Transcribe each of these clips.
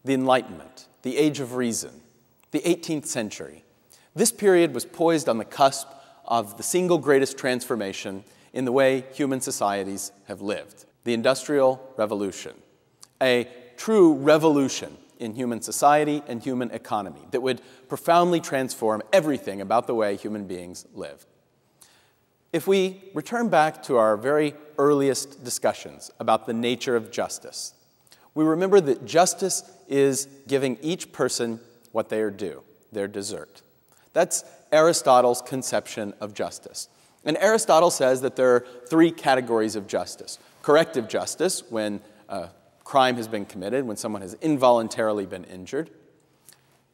the Enlightenment, the Age of Reason, the 18th century. This period was poised on the cusp of the single greatest transformation in the way human societies have lived, the Industrial Revolution, a true revolution in human society and human economy that would profoundly transform everything about the way human beings live. If we return back to our very earliest discussions about the nature of justice, we remember that justice is giving each person what they are due, their desert. That's Aristotle's conception of justice. And Aristotle says that there are three categories of justice. Corrective justice, when a crime has been committed, when someone has involuntarily been injured.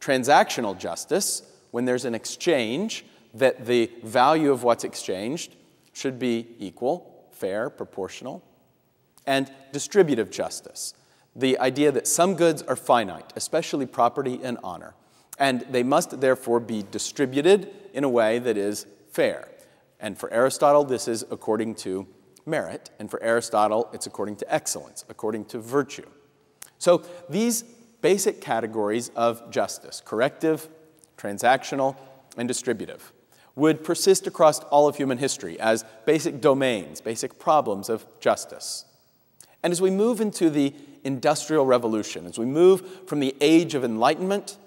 Transactional justice, when there's an exchange, that the value of what's exchanged should be equal, fair, proportional. And distributive justice, the idea that some goods are finite, especially property and honor, and they must therefore be distributed in a way that is fair. And for Aristotle, this is according to merit, and for Aristotle, it's according to excellence, according to virtue. So these basic categories of justice, corrective, transactional, and distributive, would persist across all of human history as basic domains, basic problems of justice. And as we move into the Industrial Revolution, as we move from the Age of Enlightenment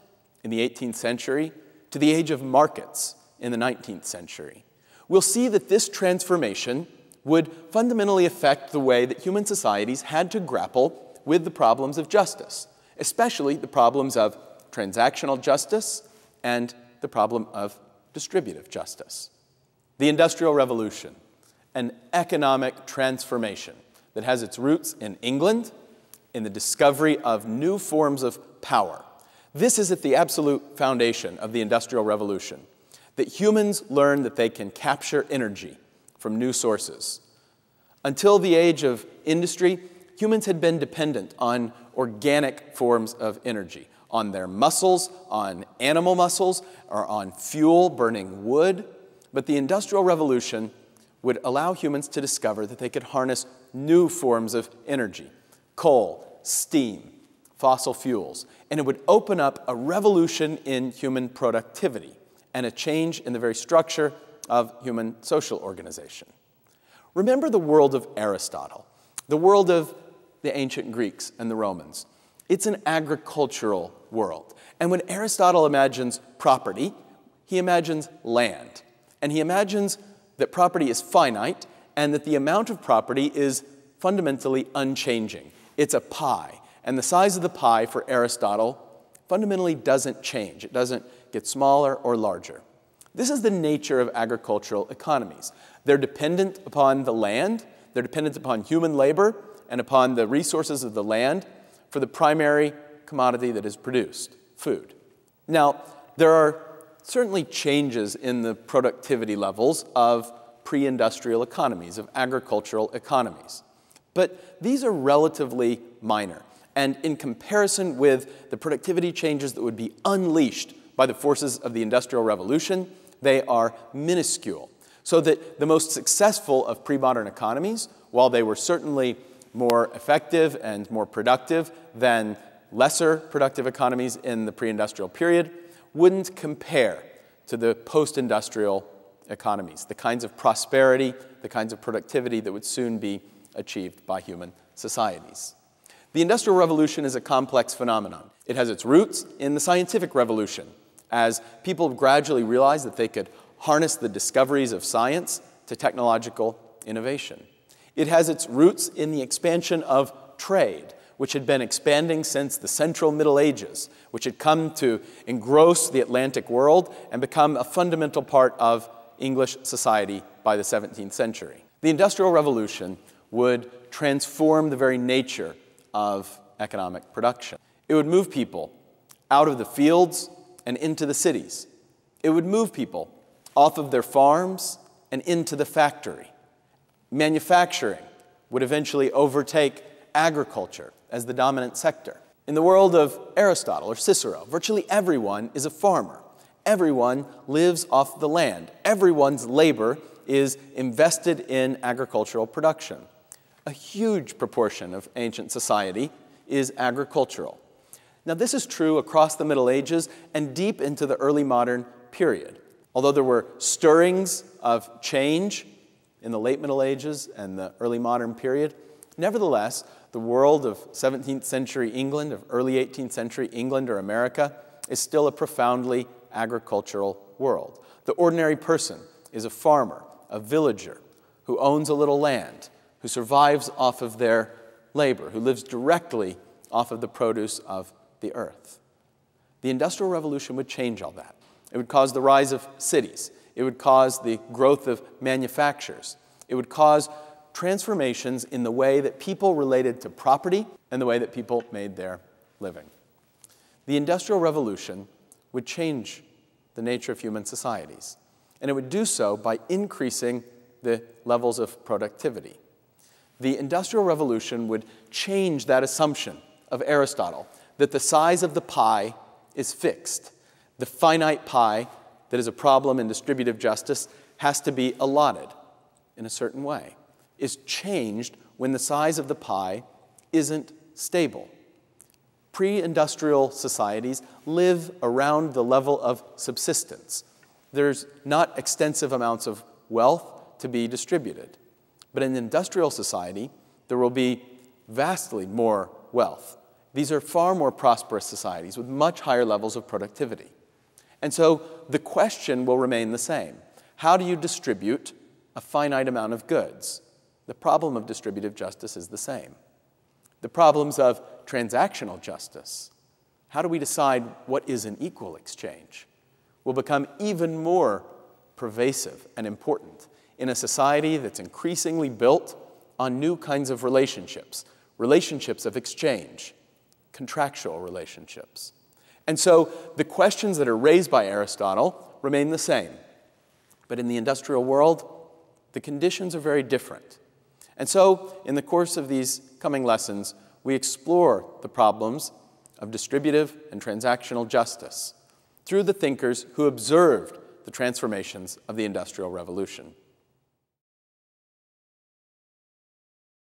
in the 18th century to the Age of Markets in the 19th century, we'll see that this transformation would fundamentally affect the way that human societies had to grapple with the problems of justice, especially the problems of transactional justice and the problem of distributive justice. The Industrial Revolution, an economic transformation that has its roots in England, in the discovery of new forms of power. This is at the absolute foundation of the Industrial Revolution, that humans learn that they can capture energy from new sources. Until the age of industry, humans had been dependent on organic forms of energy, on their muscles, on animal muscles, or on fuel, burning wood. But the Industrial Revolution would allow humans to discover that they could harness new forms of energy, coal, steam, fossil fuels, and it would open up a revolution in human productivity and a change in the very structure of human social organization. Remember the world of Aristotle, the world of the ancient Greeks and the Romans. It's an agricultural world. And when Aristotle imagines property, he imagines land. And he imagines that property is finite and that the amount of property is fundamentally unchanging. It's a pie. And the size of the pie for Aristotle fundamentally doesn't change. It doesn't get smaller or larger. This is the nature of agricultural economies. They're dependent upon the land, they're dependent upon human labor, and upon the resources of the land for the primary commodity that is produced, food. Now, there are certainly changes in the productivity levels of pre-industrial economies, of agricultural economies. But these are relatively minor. And in comparison with the productivity changes that would be unleashed by the forces of the Industrial Revolution, they are minuscule. So that the most successful of pre-modern economies, while they were certainly more effective and more productive than lesser productive economies in the pre-industrial period, wouldn't compare to the post-industrial economies, the kinds of prosperity, the kinds of productivity that would soon be achieved by human societies. The Industrial Revolution is a complex phenomenon. It has its roots in the scientific revolution, as people gradually realized that they could harness the discoveries of science to technological innovation. It has its roots in the expansion of trade, which had been expanding since the Central Middle Ages, which had come to engross the Atlantic world and become a fundamental part of English society by the 17th century. The Industrial Revolution would transform the very nature of economic production. It would move people out of the fields and into the cities. It would move people off of their farms and into the factory. Manufacturing would eventually overtake agriculture as the dominant sector. In the world of Aristotle or Cicero, virtually everyone is a farmer. Everyone lives off the land. Everyone's labor is invested in agricultural production. A huge proportion of ancient society is agricultural. Now, this is true across the Middle Ages and deep into the early modern period. Although there were stirrings of change in the late Middle Ages and the early modern period, nevertheless, the world of 17th century England, of early 18th century England or America, is still a profoundly agricultural world. The ordinary person is a farmer, a villager, who owns a little land, who survives off of their labor, who lives directly off of the produce of the earth. The Industrial Revolution would change all that. It would cause the rise of cities. It would cause the growth of manufacturers. It would cause transformations in the way that people related to property and the way that people made their living. The Industrial Revolution would change the nature of human societies, and it would do so by increasing the levels of productivity. The Industrial Revolution would change that assumption of Aristotle, that the size of the pie is fixed. The finite pie that is a problem in distributive justice has to be allotted in a certain way, is changed when the size of the pie isn't stable. Pre-industrial societies live around the level of subsistence. There's not extensive amounts of wealth to be distributed. But in an industrial society, there will be vastly more wealth. These are far more prosperous societies with much higher levels of productivity. And so the question will remain the same. How do you distribute a finite amount of goods? The problem of distributive justice is the same. The problems of transactional justice, how do we decide what is an equal exchange, will become even more pervasive and important in a society that's increasingly built on new kinds of relationships, relationships of exchange, contractual relationships. And so the questions that are raised by Aristotle remain the same. But in the industrial world, the conditions are very different. And so in the course of these coming lessons, we explore the problems of distributive and transactional justice through the thinkers who observed the transformations of the Industrial Revolution.